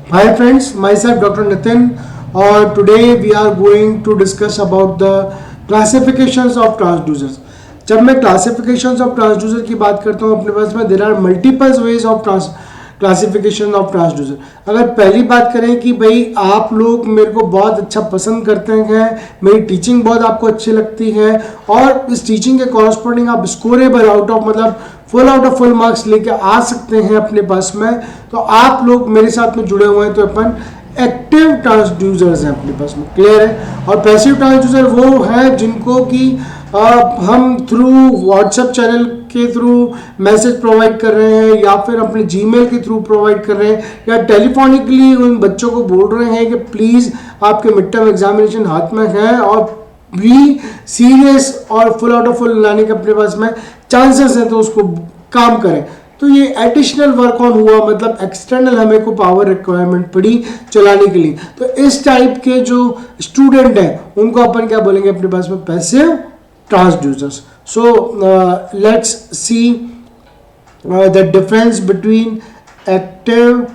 Hi friends, myself Dr. Nitin, or today we are going to discuss about the classifications of transducers. जब मैं classifications of transducer की बात करता हूँ अपने पास में there are multiple ways of classification of transducer. अगर पहली बात करें कि भाई आप लोग मेरे को बहुत अच्छा पसंद करते हैं, मेरी टीचिंग बहुत आपको अच्छी लगती है और इस टीचिंग के कॉरस्पॉन्डिंग आप स्कोरेबल आउट ऑफ मतलब फुल मार्क्स लेके आ सकते हैं अपने पास में, तो आप लोग मेरे साथ में जुड़े हुए हैं. तो अपन एक्टिव ट्रांसड्यूसर्स हैं अपने पास में, क्लियर है. और पैसिव ट्रांसड्यूसर वो है जिनको कि हम थ्रू व्हाट्सएप चैनल के थ्रू मैसेज प्रोवाइड कर रहे हैं या फिर अपने जीमेल के थ्रू प्रोवाइड कर रहे हैं या टेलीफोनिकली उन बच्चों को बोल रहे हैं कि प्लीज़ आपके मिड टर्म एग्जामिनेशन हाथ में है और भी सीरियस और फुल आउट ऑफ फुल लाने के अपने पास में चांसेस हैं, तो उसको काम करें. तो ये एडिशनल वर्क ऑन हुआ, मतलब एक्सटर्नल हमें को पावर रिक्वायरमेंट पड़ी चलाने के लिए. तो इस टाइप के जो स्टूडेंट हैं उनको अपन क्या बोलेंगे अपने पास में, passive transducers. So let's see the difference between active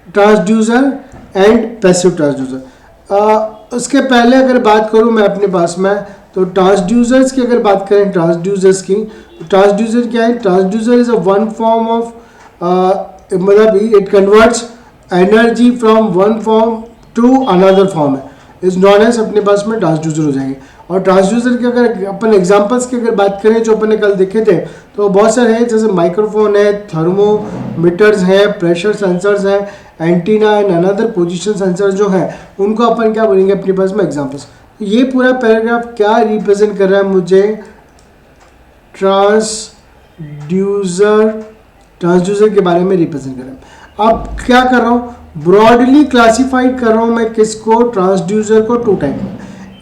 transducer and passive transducer. उसके पहले अगर बात करूं मैं अपने पास में, तो ट्रांसड्यूसर्स की अगर बात करें ट्रांसड्यूसर्स की, ट्रांसड्यूसर क्या है? Transducer is a one form of मतलब it converts energy from one form to another form है, इज नॉन एज अपने पास में ट्रांसड्यूसर हो जाएंगे. और ट्रांसड्यूसर के अगर अपन एग्जांपल्स की अगर बात करें जो अपन ने कल देखे थे, तो बहुत सारे हैं, जैसे माइक्रोफोन है, थर्मोमीटर्स हैं, प्रेशर सेंसर्स हैं, antenna and another position sensor जो हैं उनको अपन क्या बोलेंगे अपने पास में एग्जांपल्स. ये पूरा पैराग्राफ क्या रिप्रेजेंट कर रहा है मुझे, ट्रांसड्यूसर के बारे में रिप्रेजेंट कर रहा है. अब क्या कर रहा हूँ, ब्रॉडली क्लासिफाइड कर रहा हूँ मैं किसको, ट्रांसड्यूसर को टू टाइप में.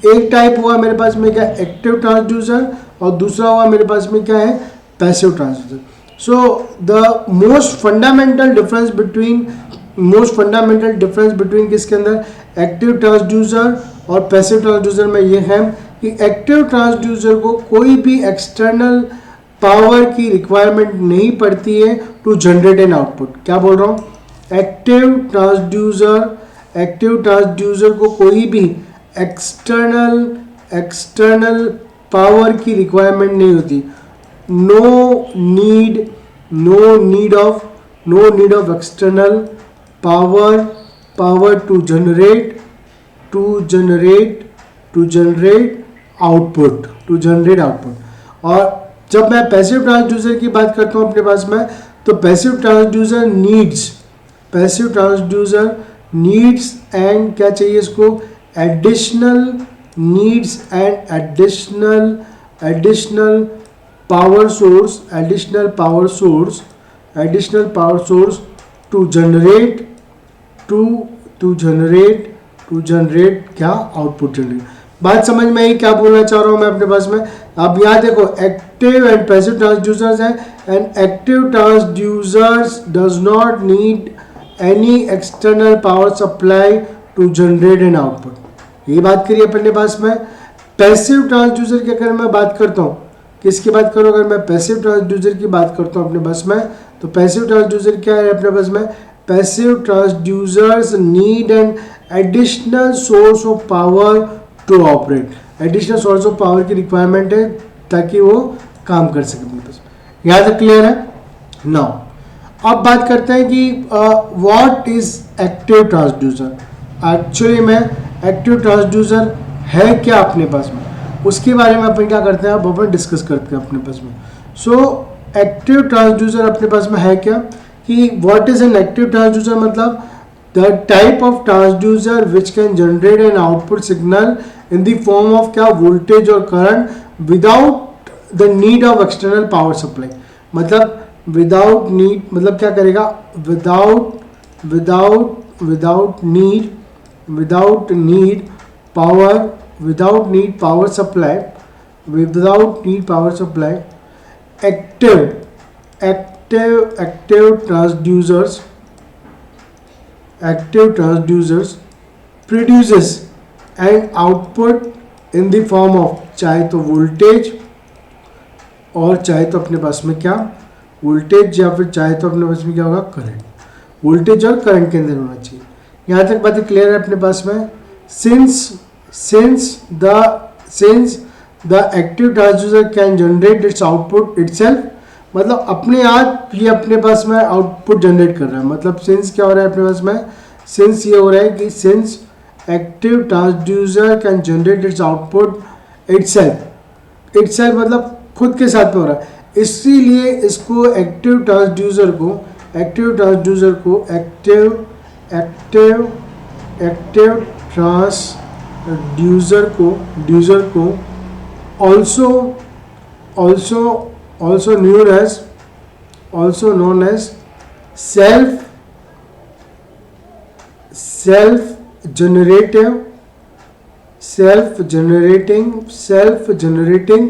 एक टाइप हुआ मेरे पास में क्या, एक्टिव ट्रांसड्यूसर, और दूसरा हुआ मेरे पास में क्या है, passive transducer. So the most fundamental difference between किसके अंदर, एक्टिव ट्रांसड्यूसर और पैसिव ट्रांसड्यूसर में ये है कि एक्टिव ट्रांसड्यूसर को कोई भी एक्सटर्नल पावर की रिक्वायरमेंट नहीं पड़ती है टू जनरेट एन आउटपुट. क्या बोल रहा हूँ, एक्टिव ट्रांसड्यूसर को कोई भी एक्सटर्नल पावर की रिक्वायरमेंट नहीं होती. No need of external power to generate output. और जब मैं पैसिव ट्रांसड्यूसर की बात करता हूँ अपने पास में, तो पैसिव ट्रांसड्यूसर नीड्स एंड क्या चाहिए इसको, additional power source to generate क्या, आउटपुट जनरेट. बात समझ में आई क्या बोलना चाह रहा हूँ मैं अपने पास में. अब यहाँ देखो, एक्टिव एंड पैसिव ट्रांसड्यूसर्स हैं, and active transducers does not need any external power supply to generate an output. ये बात करिए अपने पास में. पैसिव ट्रांसड्यूसर की अगर मैं बात करता हूँ, किसकी बात करूँ, अगर मैं पैसिव ट्रांसड्यूसर की बात करता हूँ अपने पास में, तो पैसिव ट्रांसड्यूसर क्या है अपने पास में, passive transducers need an additional source of power to operate. Additional source of power की रिक्वायरमेंट है ताकि वो काम कर सके अपने पास. यहाँ तक क्लियर है. नाउ अब बात करते हैं कि what is active transducer. Actually में एक्टिव ट्रांसड्यूसर है क्या अपने पास में, उसके बारे में अपन क्या करते हैं, अब अपन डिस्कस करते हैं अपने पास में. सो एक्टिव ट्रांसड्यूसर अपने पास में है क्या, कि what is an active transducer, मतलब the type of transducer which can generate an output signal in the form of क्या, वोल्टेज और current without the need of external power supply. मतलब विदाउट नीड, मतलब क्या करेगा, without need power supply. Active transducers produces an output in the form of चाहे तो voltage और चाहे तो अपने पास में क्या, वोल्टेज, या फिर चाहे तो अपने पास में क्या होगा, करंट. वोल्टेज और करंट के अंदर होना चाहिए. यहाँ तक बातें क्लियर है अपने पास में। Since the active transducer can generate it's output itself, मतलब अपने आप ये अपने पास में आउटपुट जनरेट कर रहा है। मतलब सिंस क्या हो रहा है अपने पास में, सिंस ये हो रहा है कि since active transducer can generate it's output itself मतलब खुद के साथ में हो रहा है, इसीलिए इसको एक्टिव ट्रांसड्यूसर को also known as self generating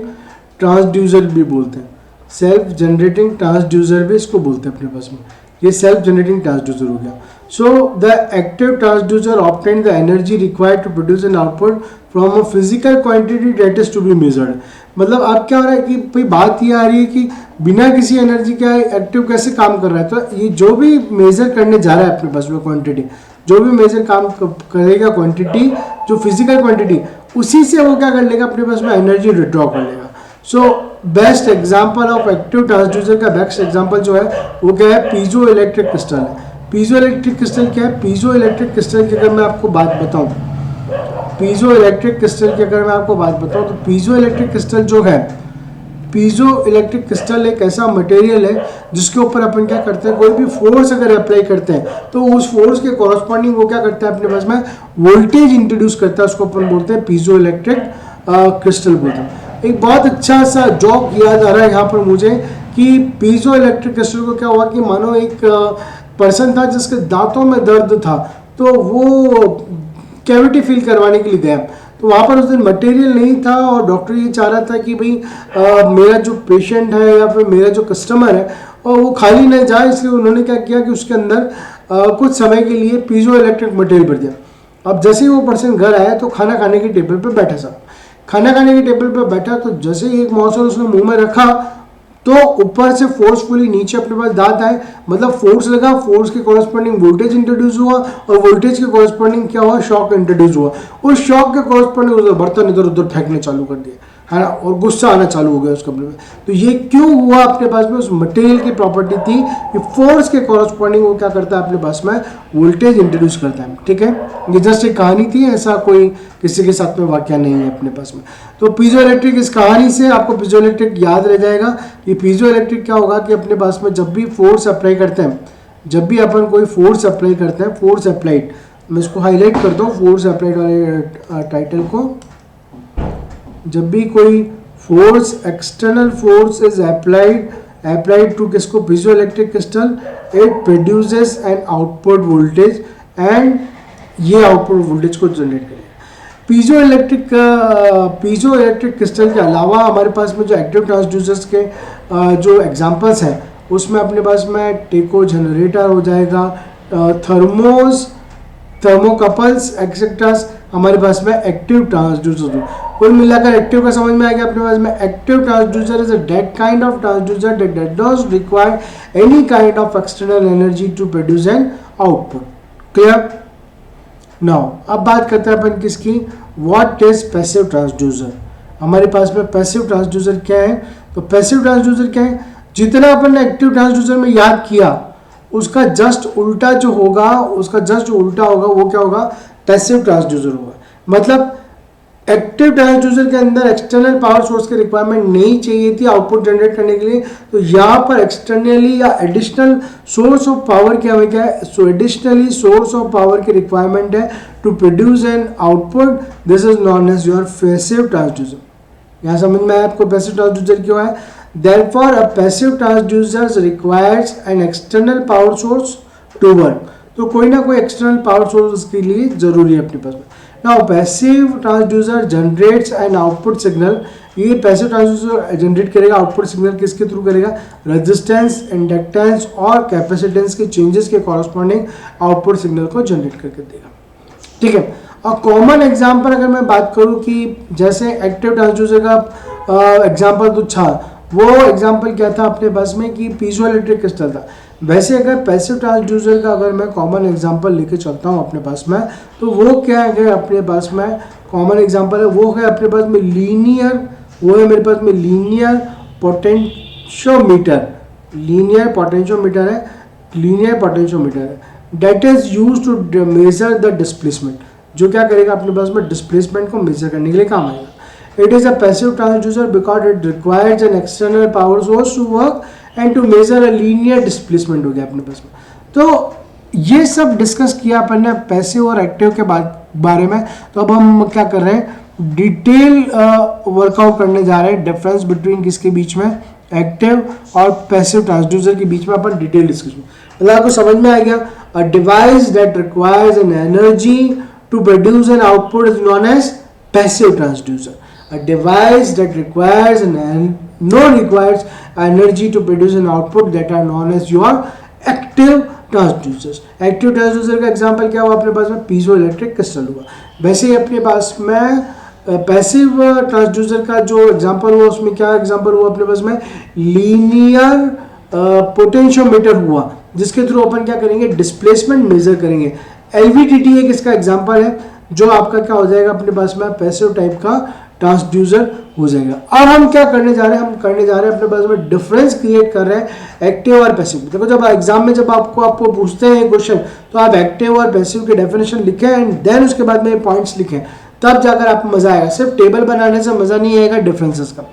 transducer भी बोलते हैं। सेल्फ जनरेटिंग ट्रांसड्यूसर भी इसको बोलते हैं अपने पास में। ये सेल्फ जनरेटिंग ट्रांसड्यूसर हो गया। So the active transducer obtain the energy required to produce an output from a physical quantity that is to be measured. मतलब आप क्या हो रहा है कि भाई बात ये आ रही है कि बिना किसी एनर्जी के एक्टिव कैसे काम कर रहा है। तो ये जो भी मेजर करने जा रहा है अपने पास में क्वांटिटी, जो भी मेजर काम करेगा क्वांटिटी, जो फिजिकल क्वांटिटी, उसी से वो क्या कर लेगा अपने पास में एनर्जी विड्रॉ कर लेगा। So best example of active transducer का बेस्ट एग्जांपल जो है वो क्या है, पीजो इलेक्ट्रिक क्रिस्टल है। पीजो इलेक्ट्रिक क्रिस्टल क्या है, पीजो इलेक्ट्रिक क्रिस्टल की अगर मैं आपको बात बताऊं, पीजो इलेक्ट्रिक क्रिस्टल की अगर मैं आपको बात बताऊं तो पीजो इलेक्ट्रिक क्रिस्टल जो है, पीजो इलेक्ट्रिक क्रिस्टल एक ऐसा मटेरियल है जिसके ऊपर अपन क्या करते हैं, कोई भी फोर्स अगर अप्लाई करते हैं तो उस फोर्स के कॉरस्पॉन्डिंग वो क्या करता है अपने पास में वोल्टेज इंट्रोड्यूस करता है, उसको अपन बोलते हैं पीजो इलेक्ट्रिक क्रिस्टल बोलते हैं। एक बहुत अच्छा सा जॉक याद आ रहा है यहाँ पर मुझे कि पीजो इलेक्ट्रिक क्रिस्टल को क्या हुआ कि मानो एक पर्सन था जिसके दांतों में दर्द था, तो वो कैविटी फील करवाने के लिए गया, तो वहाँ पर उस दिन मटेरियल नहीं था और डॉक्टर ये चाह रहा था कि भाई मेरा जो पेशेंट है या फिर मेरा जो कस्टमर है और वो खाली नहीं जाए, इसलिए उन्होंने क्या किया कि उसके अंदर कुछ समय के लिए पीजो इलेक्ट्रिक मटेरियल भर दिया। अब जैसे ही वो पर्सन घर आया तो खाना खाने के टेबल पर बैठा साहब, खाना खाने के टेबल पर बैठा तो जैसे ही एक मौसम उसने मुंह में रखा तो ऊपर से फोर्सफुली नीचे अपने पास दांत आए, मतलब फोर्स लगा, फोर्स के कॉरस्पॉन्डिंग वोल्टेज इंट्रोड्यूस हुआ और वोल्टेज के कॉरस्पॉन्डिंग क्या हुआ, शॉक इंट्रोड्यूस हुआ। उस शॉक के कॉरस्पॉन्डिंग उसने बर्तन इधर उधर फेंकने चालू कर दिए, है ना, और गुस्सा आना चालू हो गया उसके अपने में। तो ये क्यों हुआ, अपने पास में उस मटेरियल की प्रॉपर्टी थी कि फोर्स के कॉरस्पॉन्डिंग वो क्या करता है अपने पास में वोल्टेज इंट्रोड्यूस करता है। ठीक है, ये जस्ट एक कहानी थी, ऐसा कोई किसी के साथ में वाक्य नहीं है अपने पास में। तो पीजो इलेक्ट्रिक, इस कहानी से आपको पीजो इलेक्ट्रिक याद रह जाएगा कि पीजो इलेक्ट्रिक क्या होगा कि अपने पास में जब भी फोर्स अप्लाई करते हैं, जब भी अपन कोई फोर्स अप्लाई करते हैं, फोर्स अप्लाइड, मैं इसको हाईलाइट करता हूँ फोर्स अप्लाइड वाले टाइटल को, जब भी कोई force, external force is applied to किसको, piezo electric crystal, it produces an output voltage and ये आउटपुट वोल्टेज को जनरेट करेगा। पीजो इलेक्ट्रिक क्रिस्टल के अलावा हमारे पास में जो एक्टिव ट्रांसड्यूसर्स के जो एग्जांपल्स हैं उसमें अपने पास में टेको जनरेटर हो जाएगा, थर्मोकपल्स एक्सेट्रास हमारे पास में एक्टिव ट्रांसड्यूसर। कुल मिलाकर एक्टिव का समझ में आ गया अपने पास में, active transducer is a that kind of transducer that does require any kind of external energy to produce an output. Clear? Now अब बात करते हैं अपन किसकी, व्हाट इज पैसिव ट्रांसड्यूसर। हमारे पास में पैसिव ट्रांसड्यूसर क्या है, तो पैसिव ट्रांसड्यूसर क्या है, जितना अपन ने एक्टिव ट्रांसड्यूसर में याद किया उसका जस्ट उल्टा जो होगा, उसका जस्ट उल्टा होगा वो क्या होगा, पैसिव ट्रांसड्यूसर होगा। मतलब एक्टिव ट्रांसड्यूसर के अंदर एक्सटर्नल पावर सोर्स की रिक्वायरमेंट नहीं चाहिए थी आउटपुट जनरेट करने के लिए, तो यहाँ पर एक्सटर्नली या एडिशनल सोर्स ऑफ पावर की हमें क्या है, so additionally source of power की रिक्वायरमेंट है to produce an output, this is known as your passive transducer. यहाँ समझ में आया आपको पैसिव ट्रांसड्यूसर क्यों है, therefore a passive transducer requires an external power source to work। तो कोई ना कोई एक्सटर्नल पावर सोर्स उसके लिए जरूरी है अपने पास में। Now passive transducer generates N output signal, ये पैसिव ट्रांसड्यूसर जनरेट करेगा आउटपुट सिग्नल किसके थ्रू करेगा, रेजिस्टेंस, इंडक्टेंस और कैपेसिटेंस के चेंजेस के कॉरस्पॉन्डिंग आउटपुट सिग्नल को जनरेट करके देगा। ठीक है, और कॉमन एग्जाम्पल अगर मैं बात करूँ कि जैसे एक्टिव ट्रांसड्यूसर का एग्जाम्पल तो था, वो एग्जांपल क्या था अपने पास में कि पीजो इलेक्ट्रिक क्रिस्टल था। वैसे अगर पैसिव ट्रांसड्यूसर का अगर मैं कॉमन एग्जांपल लेके चलता हूँ अपने पास में, तो वो क्या है अपने पास में कॉमन एग्जांपल है, वो है अपने पास में लीनियर, वो है मेरे पास में लीनियर पोटेंशियोमीटर, लीनियर पोटेंशियोमीटर है that is used to measure the displacement, जो क्या करेगा अपने पास में डिस्प्लेसमेंट को मेजर करने के लिए काम आएगा। It is a passive transducer because it requires an external power source to work and to measure a linear displacement हो गया अपने पास में। तो ये सब डिस्कस किया अपन ने पैसिव और एक्टिव के बारे में। तो अब हम क्या कर रहे हैं, डिटेल वर्कआउट करने जा रहे हैं डिफरेंस बिटवीन किसके बीच में, एक्टिव और पैसिव ट्रांसड्यूसर के बीच में अपन डिटेल डिस्कशन। मतलब आपको समझ में आ गया, a device that requires an energy to produce an output is known as passive transducer. A device that requires requires energy to produce an output that are known as your active transducers. Active transducer का example क्या हुआ अपने पास में, piezo electric crystal हुआ। वैसे ही अपने पास में पैसिव ट्रांसड्यूसर का जो एग्जांपल हुआ उसमें क्या एग्जांपल हुआ अपने पास में, लीनियर पोटेंशियोमीटर हुआ, जिसके थ्रू अपन क्या करेंगे, डिस्प्लेसमेंट मेजर करेंगे। एलवीटीटी एक इसका एग्जांपल है, जो आपका क्या हो जाएगा अपने पास में पैसिव टाइप का ट्रांसड्यूसर हो जाएगा। अब हम क्या करने जा रहे हैं, हम करने जा रहे हैं अपने पास में डिफरेंस क्रिएट कर रहे हैं एक्टिव और पैसिव। देखो जब एग्जाम में जब आपको पूछते हैं क्वेश्चन, तो आप एक्टिव और पैसिव की डेफिनेशन लिखें एंड देन उसके बाद में पॉइंट्स लिखें, तब जाकर आपको मजा आएगा। सिर्फ टेबल बनाने से मजा नहीं आएगा डिफरेंसेस का।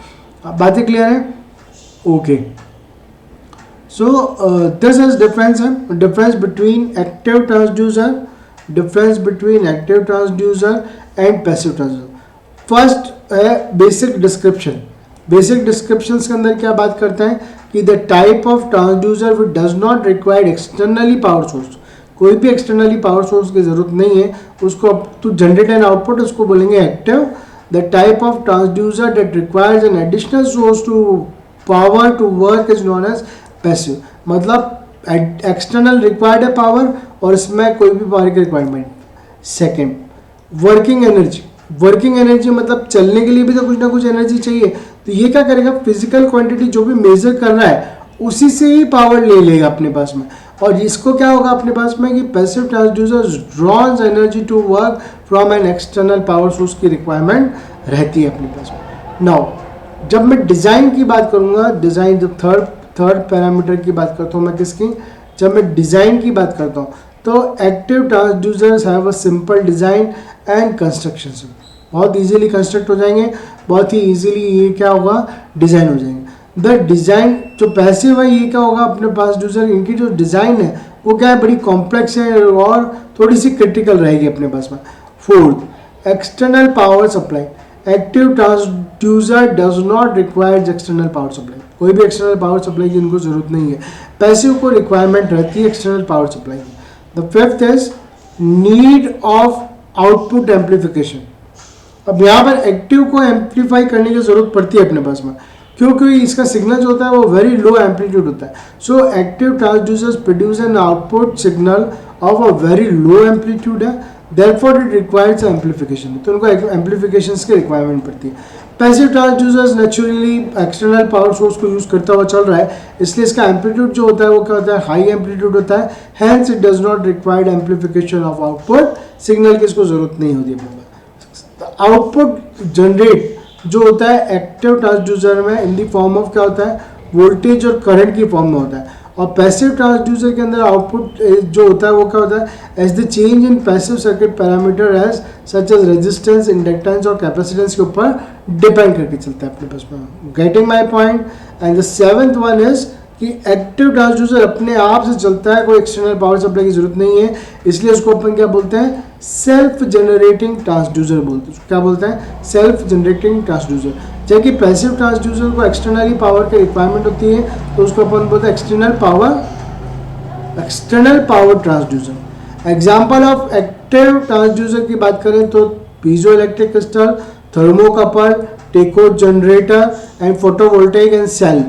बातें क्लियर है? Okay, so this is difference है, difference between active transducer, difference between active transducer and passive transducer. First है बेसिक डिस्क्रिप्शन। बेसिक डिस्क्रिप्शन के अंदर क्या बात करते हैं कि the type of transducer which does not required externally power source, कोई भी एक्सटर्नली पावर सोर्स की जरूरत नहीं है उसको टू जनरेट एन आउटपुट, उसको बोलेंगे active. The type of transducer that requires an additional source to power to work is known as passive. मतलब एक्सटर्नल रिक्वायर्ड है पावर और इसमें कोई भी पावर की requirement. Second, working energy. Working energy मतलब चलने के लिए भी तो कुछ ना कुछ एनर्जी चाहिए, तो ये क्या करेगा, फिजिकल क्वांटिटी जो भी मेजर कर रहा है उसी से ही पावर ले लेगा अपने पास में। और इसको क्या होगा अपने पास में कि passive transducer draws energy to work from an external power source की रिक्वायरमेंट रहती है अपने पास में। नाउ जब मैं डिज़ाइन की बात करूँगा, डिज़ाइन जब थर्ड पैरामीटर की बात करता हूँ मैं किसकी, जब मैं डिज़ाइन की बात करता हूँ तो active transducers have a simple design and construction. बहुत इजीली कंस्ट्रक्ट हो जाएंगे, बहुत ही इजीली ये क्या होगा, डिज़ाइन हो जाएंगे। द डिज़ाइन जो पैसिव है ये क्या होगा अपने पास ट्रांसड्यूसर, इनकी जो डिज़ाइन है वो क्या है, बड़ी कॉम्प्लेक्स है और थोड़ी सी क्रिटिकल रहेगी अपने पास में। Fourth, external power supply. Active transducer does not requires external power supply, कोई भी एक्सटर्नल पावर सप्लाई की इनको जरूरत नहीं है। पैसिव को रिक्वायरमेंट रहती है एक्सटर्नल पावर सप्लाई की। The fifth is need of output amplification. अब यहाँ पर एक्टिव को एम्पलीफाई करने की जरूरत पड़ती है अपने पास में, क्योंकि इसका सिग्नल जो होता है वो वेरी लो एम्पलीट्यूड होता है। So active transducers produce an output signal of a very low amplitude है, देयरफॉर इट रिक्वायर्स एम्पलीफिकेशन, तो उनको एम्पलीफिकेशन की रिक्वायरमेंट पड़ती है। Passive transducers naturally external power source को यूज करता हुआ चल रहा है, इसलिए इसका एम्पलीट्यूड जो होता है वो क्या होता है, हाई एम्पलीट्यूड होता है, hence it does not required amplification of output signal की इसको जरूरत नहीं होती है। आउटपुट जनरेट जो होता है एक्टिव ट्रांसड्यूसर में इन द फॉर्म ऑफ क्या होता है, वोल्टेज और करंट की फॉर्म में होता है, और पैसिव ट्रांसड्यूसर के अंदर आउटपुट जो होता है वो क्या होता है, as the change in passive circuit parameter as such as resistance, inductance और कैपेसिटेंस के ऊपर डिपेंड करके चलता है अपने पास में। Getting my point. And the seventh one is कि एक्टिव ट्रांसड्यूसर अपने आप से चलता है, कोई एक्सटर्नल पावर सप्लाई की जरूरत नहीं है, इसलिए उसको अपन क्या बोलते हैं, सेल्फ जनरेटिंग ट्रांसड्यूसर बोलते हैं। क्या बोलते हैं, सेल्फ जनरेटिंग ट्रांसड्यूसर। जबकि पैसिव ट्रांसड्यूसर को एक्सटर्नली पावर की रिक्वायरमेंट होती है, तो उसको अपन बोलते हैं external power transducer. Example of active transducer की बात करें तो piezo electric crystal, thermocouple, tacho generator and photovoltaic and cell,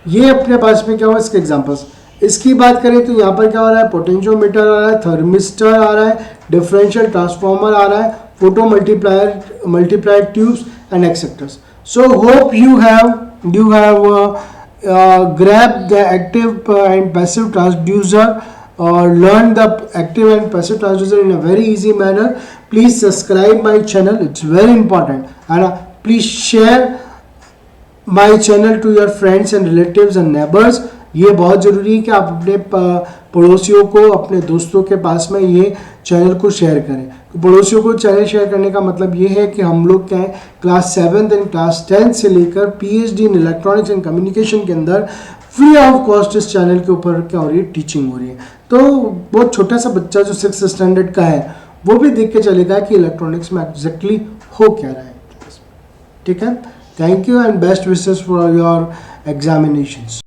ये अपने पास में क्या हुआ इसके एग्जांपल्स। इसकी बात करें तो यहाँ पर क्या हो रहा है, पोटेंशियोमीटर आ रहा है, थर्मिस्टर आ रहा है, डिफरेंशियल ट्रांसफार्मर आ रहा है, photo multiplier tubes and etcetera. So hope you have you have grabbed the active and passive transducer or learn the active and passive transducer in a very easy manner. Please subscribe my channel, it's very important, and please share my channel to your friends and relatives and neighbors. ये बहुत ज़रूरी है कि आप अपने पड़ोसियों को, अपने दोस्तों के पास में ये चैनल को शेयर करें। तो पड़ोसियों को चैनल शेयर करने का मतलब ये है कि हम लोग क्या है, क्लास 7 एंड क्लास 10 से लेकर PhD in electronics and communication के अंदर फ्री ऑफ कॉस्ट इस चैनल के ऊपर क्या हो रही है, टीचिंग हो रही है। तो बहुत छोटा सा बच्चा जो 6th स्टैंडर्ड का है वो भी देख के चलेगा कि इलेक्ट्रॉनिक्स में एग्जैक्टली हो क्या रहा है। ठीक है, thank you and best wishes for your examinations.